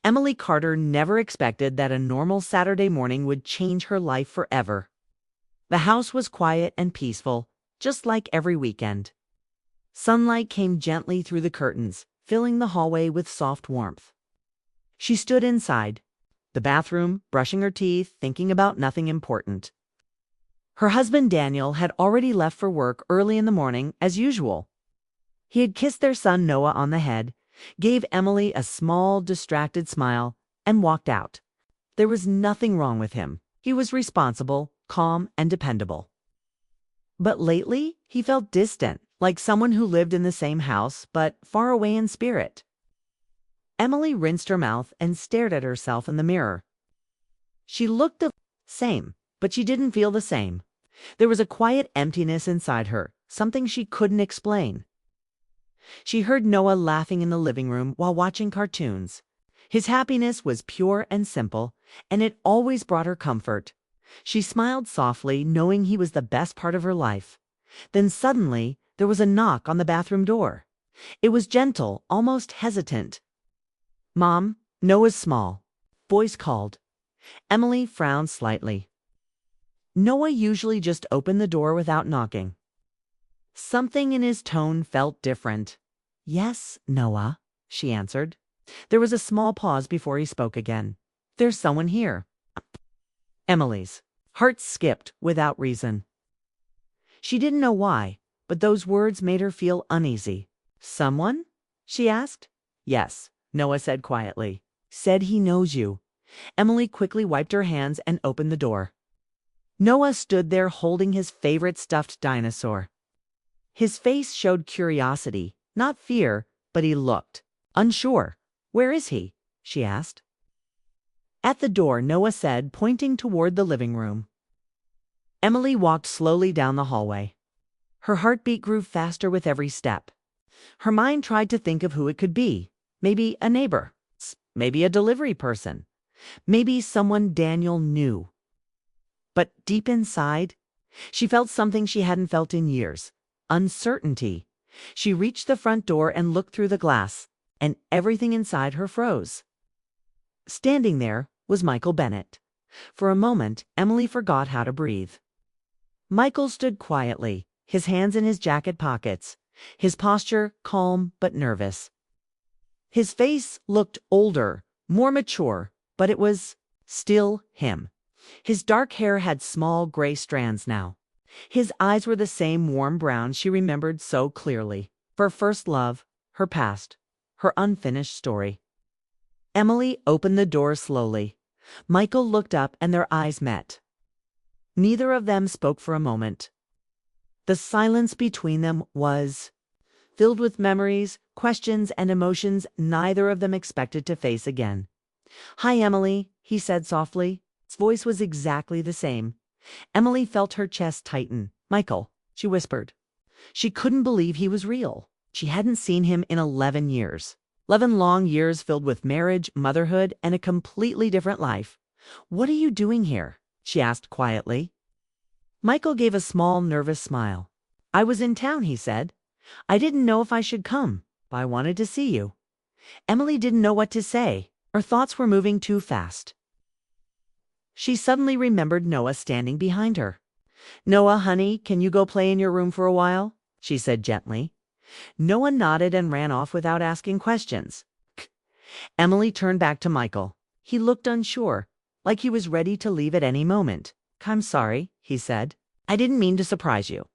Emily Carter never expected that a normal Saturday morning would change her life forever. The house was quiet and peaceful, just like every weekend. Sunlight came gently through the curtains, filling the hallway with soft warmth. She stood inside the bathroom, brushing her teeth, thinking about nothing important. Her husband Daniel had already left for work early in the morning, as usual. He had kissed their son Noah on the head, gave Emily a small, distracted smile, and walked out. There was nothing wrong with him. He was responsible, calm, and dependable. But lately, he felt distant, like someone who lived in the same house, but far away in spirit. Emily rinsed her mouth and stared at herself in the mirror. She looked the same, but she didn't feel the same. There was a quiet emptiness inside her, something she couldn't explain. She heard Noah laughing in the living room while watching cartoons. His happiness was pure and simple, and it always brought her comfort. She smiled softly, knowing he was the best part of her life. Then suddenly, there was a knock on the bathroom door. It was gentle, almost hesitant. "Mom," Noah's small voice called. Emily frowned slightly. Noah usually just opened the door without knocking. Something in his tone felt different. "Yes, Noah," she answered. There was a small pause before he spoke again. "There's someone here." Emily's heart skipped without reason. She didn't know why, but those words made her feel uneasy. "Someone?" she asked. "Yes," Noah said quietly. "Said he knows you." Emily quickly wiped her hands and opened the door. Noah stood there holding his favorite stuffed dinosaur. His face showed curiosity, not fear, but he looked unsure. "Where is he?" she asked. "At the door," Noah said, pointing toward the living room. Emily walked slowly down the hallway. Her heartbeat grew faster with every step. Her mind tried to think of who it could be. Maybe a neighbor. Maybe a delivery person. Maybe someone Daniel knew. But deep inside, she felt something she hadn't felt in years. Uncertainty. She reached the front door and looked through the glass, and everything inside her froze. Standing there was Michael Bennett. For a moment, Emily forgot how to breathe. Michael stood quietly, his hands in his jacket pockets, his posture calm but nervous. His face looked older, more mature, but it was still him. His dark hair had small gray strands now. His eyes were the same warm brown she remembered so clearly. Her first love, her past, her unfinished story. Emily opened the door slowly. Michael looked up and their eyes met. Neither of them spoke for a moment. The silence between them was filled with memories, questions, and emotions neither of them expected to face again. "Hi, Emily," he said softly. His voice was exactly the same. Emily felt her chest tighten. "Michael," she whispered. She couldn't believe he was real. She hadn't seen him in 11 years. 11 long years filled with marriage, motherhood, and a completely different life. "What are you doing here?" she asked quietly. Michael gave a small, nervous smile. "I was in town," he said. "I didn't know if I should come, but I wanted to see you." Emily didn't know what to say. Her thoughts were moving too fast. She suddenly remembered Noah standing behind her. "Noah, honey, can you go play in your room for a while?" she said gently. Noah nodded and ran off without asking questions. Emily turned back to Michael. He looked unsure, like he was ready to leave at any moment. "I'm sorry," he said. "I didn't mean to surprise you."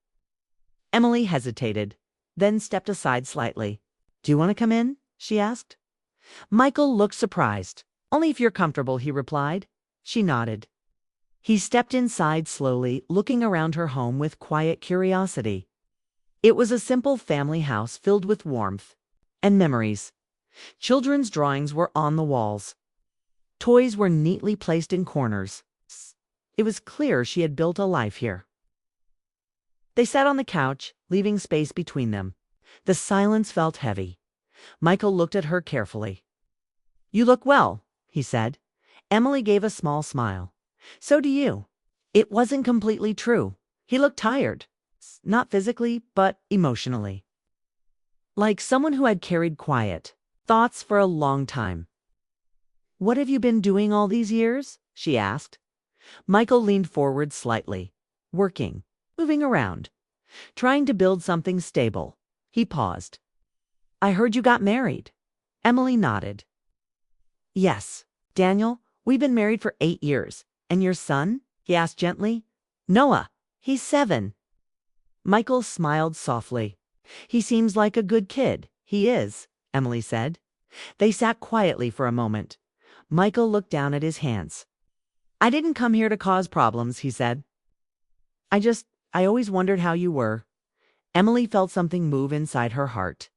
Emily hesitated, then stepped aside slightly. "Do you want to come in?" she asked. Michael looked surprised. "Only if you're comfortable," he replied. She nodded. He stepped inside slowly, looking around her home with quiet curiosity. It was a simple family house filled with warmth and memories. Children's drawings were on the walls. Toys were neatly placed in corners. It was clear she had built a life here. They sat on the couch, leaving space between them. The silence felt heavy. Michael looked at her carefully. "You look well," he said. Emily gave a small smile. "So do you." It wasn't completely true. He looked tired. Not physically, but emotionally. Like someone who had carried quiet thoughts for a long time. "What have you been doing all these years?" she asked. Michael leaned forward slightly. "Working, moving around, trying to build something stable." He paused. "I heard you got married." Emily nodded. "Yes, Daniel, we've been married for 8 years. And your son?" he asked gently. "Noah, he's 7." Michael smiled softly. "He seems like a good kid." "He is," Emily said. They sat quietly for a moment. Michael looked down at his hands. "I didn't come here to cause problems," he said. I always wondered how you were." Emily felt something move inside her heart.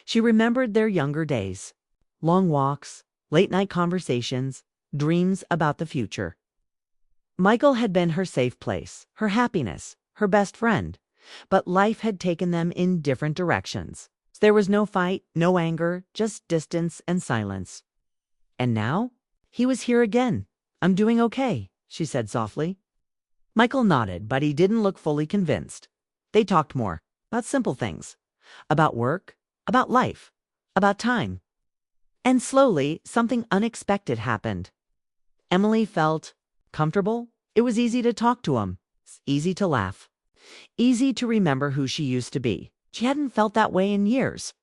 She remembered their younger days. Long walks, late-night conversations, dreams about the future. Michael had been her safe place, her happiness, her best friend. But life had taken them in different directions. There was no fight, no anger, just distance and silence. And now, he was here again. "I'm doing okay," she said softly. Michael nodded, but he didn't look fully convinced. They talked more, about simple things, about work, about life, about time. And slowly, something unexpected happened. Emily felt comfortable. It was easy to talk to him, easy to laugh, easy to remember who she used to be. She hadn't felt that way in years.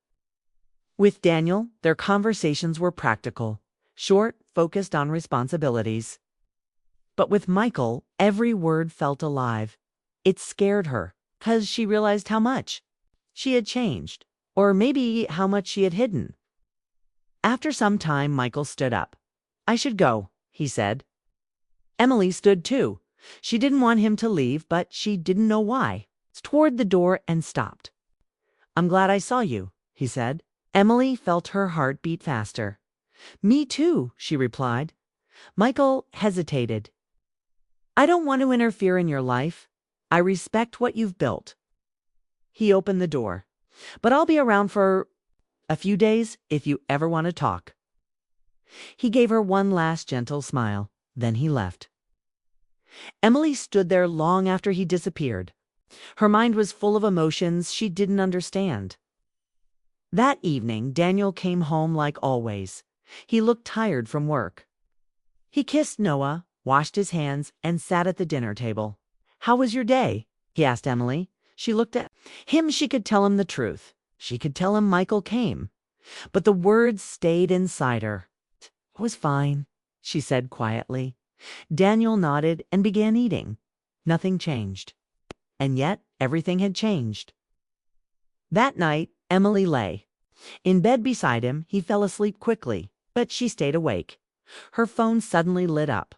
With Daniel, their conversations were practical, short, focused on responsibilities. But with Michael, every word felt alive. It scared her, 'cause she realized how much she had changed, or maybe how much she had hidden. After some time, Michael stood up. "I should go," he said. Emily stood too. She didn't want him to leave, but she didn't know why. Toward the door and stopped. "I'm glad I saw you," he said. Emily felt her heart beat faster. "Me too," she replied. Michael hesitated. "I don't want to interfere in your life. I respect what you've built." He opened the door. "But I'll be around for a few days if you ever want to talk." He gave her one last gentle smile. Then he left. Emily stood there long after he disappeared. Her mind was full of emotions she didn't understand. That evening, Daniel came home like always. He looked tired from work. He kissed Noah, washed his hands, and sat at the dinner table. "How was your day?" he asked Emily. She looked at him. She could tell him the truth. She could tell him Michael came. But the words stayed inside her. "It was fine," she said quietly. Daniel nodded and began eating. Nothing changed. And yet, everything had changed. That night, Emily lay. In bed beside him, he fell asleep quickly, but she stayed awake. Her phone suddenly lit up.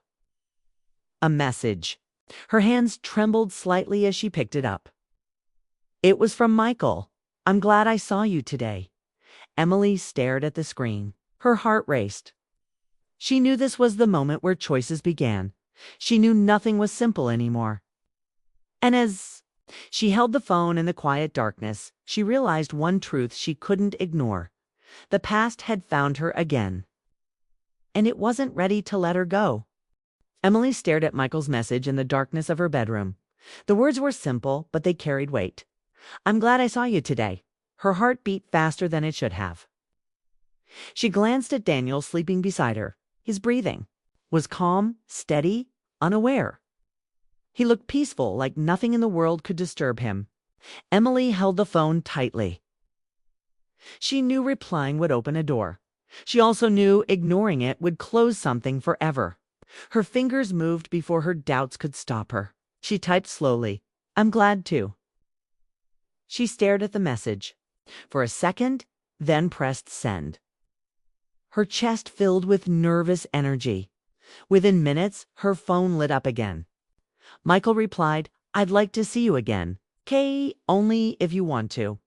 A message. Her hands trembled slightly as she picked it up. It was from Michael. "I'm glad I saw you today." Emily stared at the screen. Her heart raced. She knew this was the moment where choices began. She knew nothing was simple anymore. And as she held the phone in the quiet darkness, she realized one truth she couldn't ignore. The past had found her again. And it wasn't ready to let her go. Emily stared at Michael's message in the darkness of her bedroom. The words were simple, but they carried weight. "I'm glad I saw you today." Her heart beat faster than it should have. She glanced at Daniel sleeping beside her. His breathing was calm, steady, unaware. He looked peaceful, like nothing in the world could disturb him. Emily held the phone tightly. She knew replying would open a door. She also knew ignoring it would close something forever. Her fingers moved before her doubts could stop her. She typed slowly, "I'm glad to." She stared at the message for a second, then pressed send. Her chest filled with nervous energy. Within minutes, her phone lit up again. Michael replied, "I'd like to see you again. Kay, only if you want to."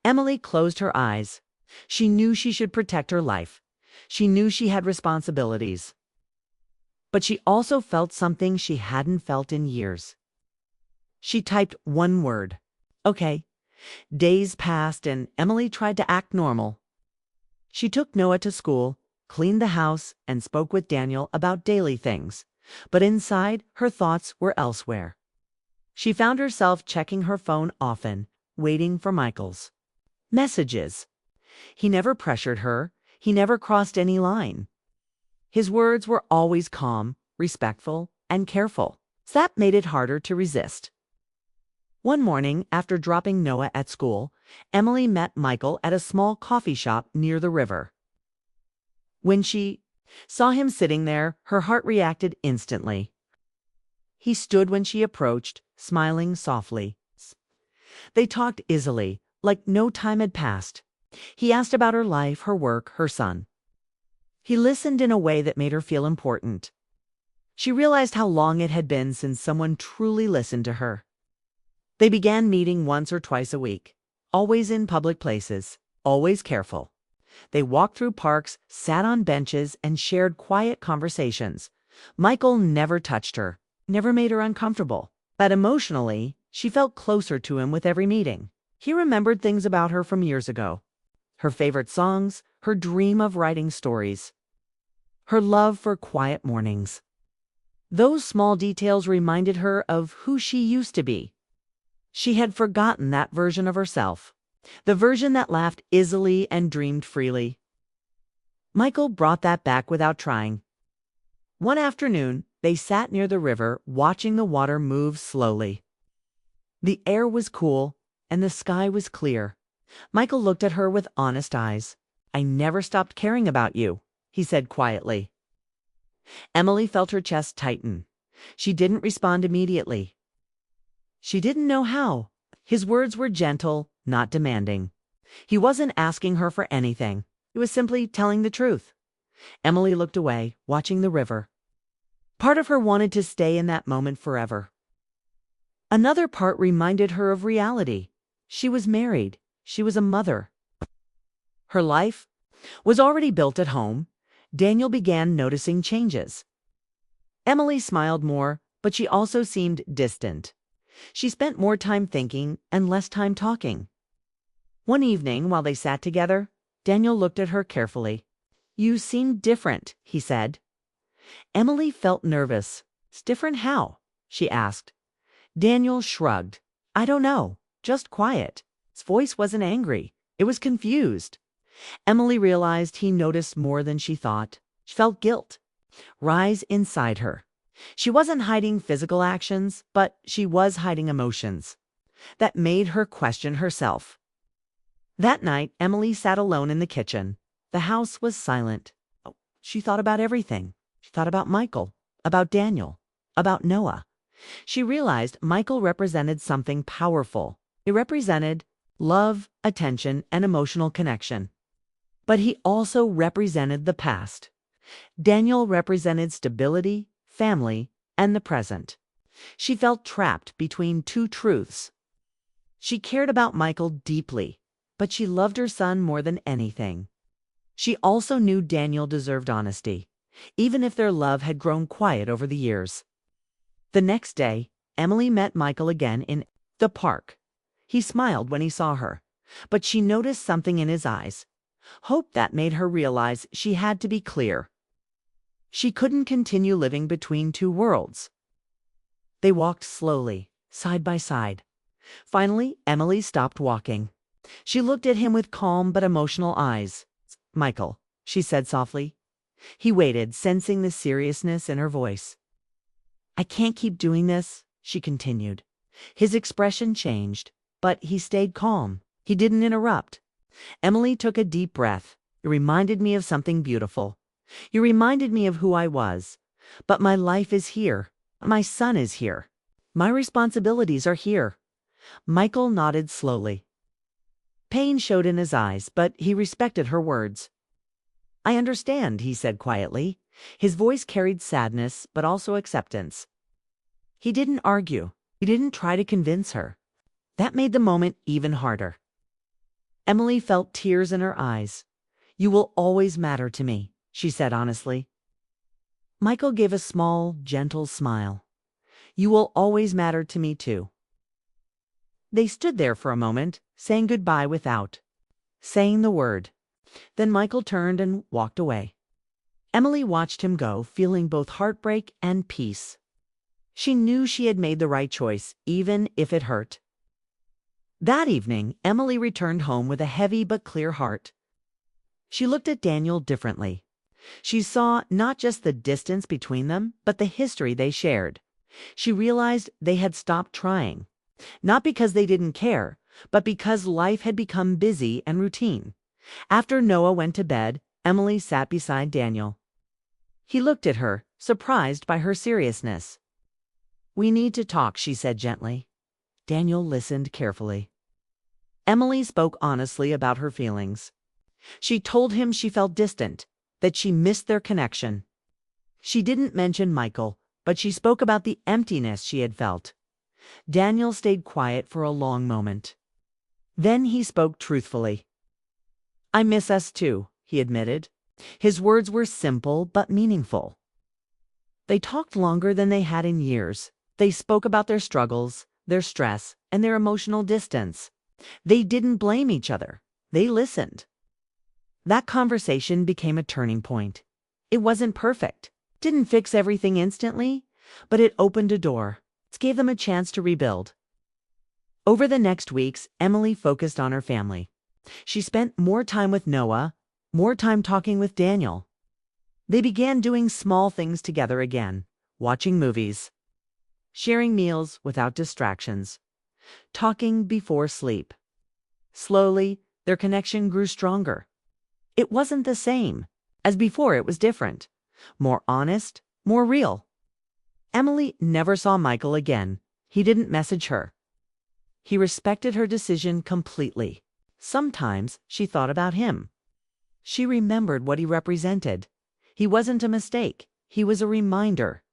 Emily closed her eyes. She knew she should protect her life. She knew she had responsibilities. But she also felt something she hadn't felt in years. She typed one word. "Okay." Days passed and Emily tried to act normal. She took Noah to school, cleaned the house, and spoke with Daniel about daily things. But inside, her thoughts were elsewhere. She found herself checking her phone often, waiting for Michael's messages. He never pressured her. He never crossed any line. His words were always calm, respectful, and careful. That made it harder to resist. One morning, after dropping Noah at school, Emily met Michael at a small coffee shop near the river. When she saw him sitting there, her heart reacted instantly. He stood when she approached, smiling softly. They talked easily, like no time had passed. He asked about her life, her work, her son. He listened in a way that made her feel important. She realized how long it had been since someone truly listened to her. They began meeting once or twice a week, always in public places, always careful. They walked through parks, sat on benches, and shared quiet conversations. Michael never touched her, never made her uncomfortable. But emotionally, she felt closer to him with every meeting. He remembered things about her from years ago. Her favorite songs, her dream of writing stories, her love for quiet mornings. Those small details reminded her of who she used to be. She had forgotten that version of herself, the version that laughed easily and dreamed freely. Michael brought that back without trying. One afternoon, they sat near the river, watching the water move slowly. The air was cool, and the sky was clear. Michael looked at her with honest eyes. "I never stopped caring about you," he said quietly. Emily felt her chest tighten. She didn't respond immediately. She didn't know how. His words were gentle, not demanding. He wasn't asking her for anything. He was simply telling the truth. Emily looked away, watching the river. Part of her wanted to stay in that moment forever. Another part reminded her of reality. She was married. She was a mother. Her life was already built at home. Daniel began noticing changes. Emily smiled more, but she also seemed distant. She spent more time thinking and less time talking. One evening, while they sat together, Daniel looked at her carefully. "You seem different," he said. Emily felt nervous. "Different how?" she asked. Daniel shrugged. "I don't know, just quiet." His voice wasn't angry. It was confused. Emily realized he noticed more than she thought. She felt guilt rise inside her. She wasn't hiding physical actions, but she was hiding emotions that made her question herself. That night, Emily sat alone in the kitchen. The house was silent. She thought about everything. She thought about Michael, about Daniel, about Noah. She realized Michael represented something powerful. He represented love, attention, and emotional connection. But he also represented the past. Daniel represented stability, family, and the present. She felt trapped between two truths. She cared about Michael deeply, but she loved her son more than anything. She also knew Daniel deserved honesty, even if their love had grown quiet over the years. The next day, Emily met Michael again in the park. He smiled when he saw her, but she noticed something in his eyes. Hope that made her realize she had to be clear. She couldn't continue living between two worlds. They walked slowly, side by side. Finally, Emily stopped walking. She looked at him with calm but emotional eyes. "Michael," she said softly. He waited, sensing the seriousness in her voice. "I can't keep doing this," she continued. His expression changed, but he stayed calm. He didn't interrupt. Emily took a deep breath. "You reminded me of something beautiful. You reminded me of who I was. But my life is here. My son is here. My responsibilities are here." Michael nodded slowly. Pain showed in his eyes, but he respected her words. "I understand," he said quietly. His voice carried sadness, but also acceptance. He didn't argue. He didn't try to convince her. That made the moment even harder. Emily felt tears in her eyes. "You will always matter to me," she said honestly. Michael gave a small, gentle smile. "You will always matter to me too." They stood there for a moment, saying goodbye without saying the word. Then Michael turned and walked away. Emily watched him go, feeling both heartbreak and peace. She knew she had made the right choice, even if it hurt. That evening, Emily returned home with a heavy but clear heart. She looked at Daniel differently. She saw not just the distance between them, but the history they shared. She realized they had stopped trying, not because they didn't care, but because life had become busy and routine. After Noah went to bed, Emily sat beside Daniel. He looked at her, surprised by her seriousness. "We need to talk," she said gently. Daniel listened carefully. Emily spoke honestly about her feelings. She told him she felt distant, that she missed their connection. She didn't mention Michael, but she spoke about the emptiness she had felt. Daniel stayed quiet for a long moment. Then he spoke truthfully. "I miss us too," he admitted. His words were simple but meaningful. They talked longer than they had in years. They spoke about their struggles, their stress, and their emotional distance. They didn't blame each other. They listened. That conversation became a turning point. It wasn't perfect, didn't fix everything instantly, but it opened a door. It gave them a chance to rebuild. Over the next weeks, Emily focused on her family. She spent more time with Noah, more time talking with Daniel. They began doing small things together again, watching movies, sharing meals without distractions, talking before sleep. Slowly, their connection grew stronger. It wasn't the same. As before, it was different. More honest, more real. Emily never saw Michael again. He didn't message her. He respected her decision completely. Sometimes she thought about him. She remembered what he represented. He wasn't a mistake. He was a reminder.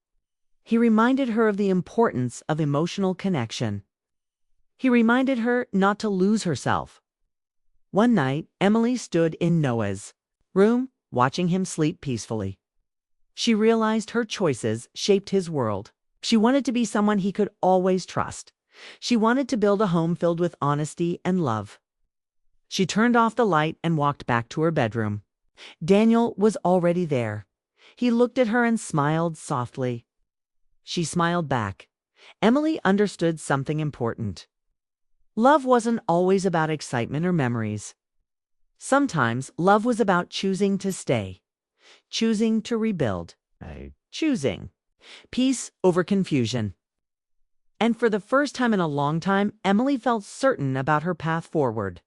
He reminded her of the importance of emotional connection. He reminded her not to lose herself. One night, Emily stood in Noah's room, watching him sleep peacefully. She realized her choices shaped his world. She wanted to be someone he could always trust. She wanted to build a home filled with honesty and love. She turned off the light and walked back to her bedroom. Daniel was already there. He looked at her and smiled softly. She smiled back. Emily understood something important. Love wasn't always about excitement or memories. Sometimes love was about choosing to stay, choosing to rebuild, choosing peace over confusion. And for the first time in a long time, Emily felt certain about her path forward.